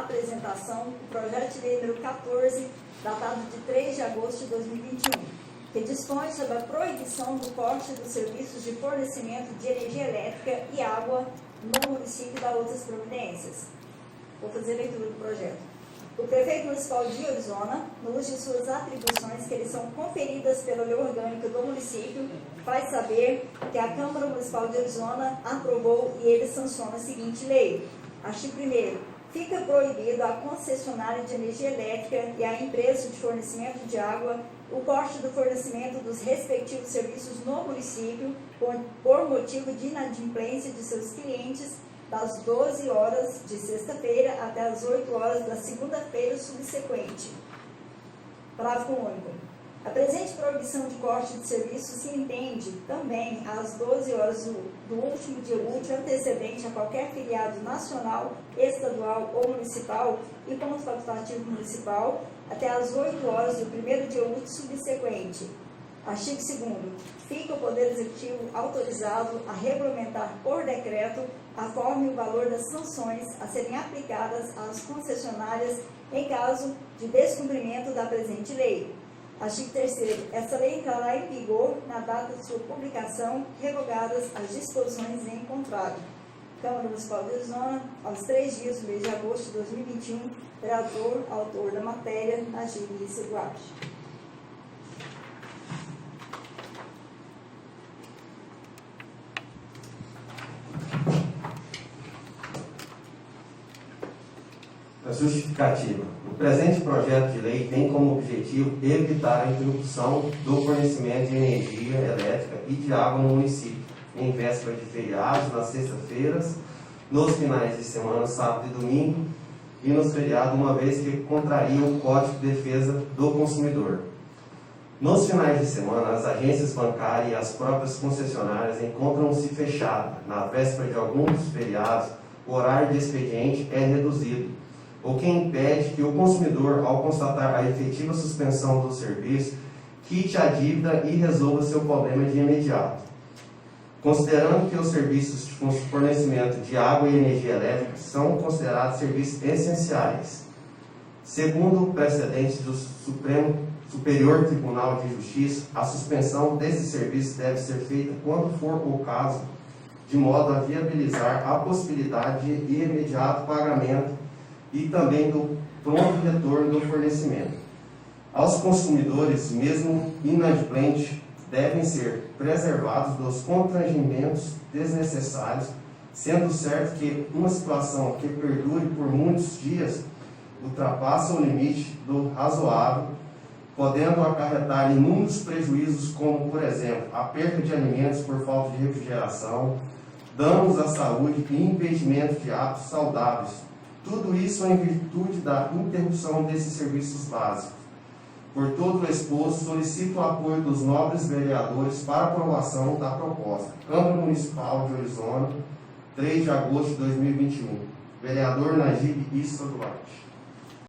à apresentação o projeto de lei número 14, datado de 3 de agosto de 2021, que dispõe sobre a proibição do corte dos serviços de fornecimento de energia elétrica e água no município e da outras providências. Vou fazer a leitura do projeto. O prefeito municipal de Orizona, no uso de suas atribuições que lhe são conferidas pela lei orgânica do município, faz saber que a Câmara Municipal de Orizona aprovou e ele sanciona a seguinte lei. Artigo 1º. Fica proibido à concessionária de energia elétrica e à empresa de fornecimento de água o corte do fornecimento dos respectivos serviços no município por motivo de inadimplência de seus clientes das 12 horas de sexta-feira até as 8 horas da segunda-feira subsequente. Parágrafo único. A presente proibição de corte de serviço se entende também às 12 horas do último dia útil antecedente a qualquer feriado nacional, estadual ou municipal e ponto facultativo municipal, até às 8 horas do primeiro dia útil subsequente. Artigo 2º. Fica o Poder Executivo autorizado a regulamentar por decreto a forma e o valor das sanções a serem aplicadas às concessionárias em caso de descumprimento da presente lei. Artigo 3º. Esta lei entrará em vigor na data de sua publicação, revogadas as disposições em contrário. Câmara Municipal de Orizona, aos 3 dias do mês de agosto de 2021, vereador, autor da matéria, Najib Issa Duarte. A justificativa. O presente projeto de lei tem como objetivo evitar a interrupção do fornecimento de energia elétrica e de água no município, em véspera de feriados, nas sextas-feiras, nos finais de semana, sábado e domingo, e nos feriados, uma vez que contraria o Código de Defesa do Consumidor. Nos finais de semana, as agências bancárias e as próprias concessionárias encontram-se fechadas. Na véspera de alguns feriados, o horário de expediente é reduzido, o que impede que o consumidor, ao constatar a efetiva suspensão do serviço, quite a dívida e resolva seu problema de imediato. Considerando que os serviços de fornecimento de água e energia elétrica são considerados serviços essenciais, segundo o precedente do Superior Tribunal de Justiça, a suspensão desses serviços deve ser feita quando for o caso, de modo a viabilizar a possibilidade de imediato pagamento e também do pronto retorno do fornecimento. Aos consumidores, mesmo inadimplentes, devem ser preservados dos constrangimentos desnecessários, sendo certo que uma situação que perdure por muitos dias ultrapassa o limite do razoável, podendo acarretar inúmeros prejuízos, como, por exemplo, a perda de alimentos por falta de refrigeração, danos à saúde e impedimento de hábitos saudáveis. Tudo isso em virtude da interrupção desses serviços básicos. Por todo o exposto, solicito o apoio dos nobres vereadores para aprovação da proposta. Câmara Municipal de Orizona, 3 de agosto de 2021. Vereador Najib Issa Duarte.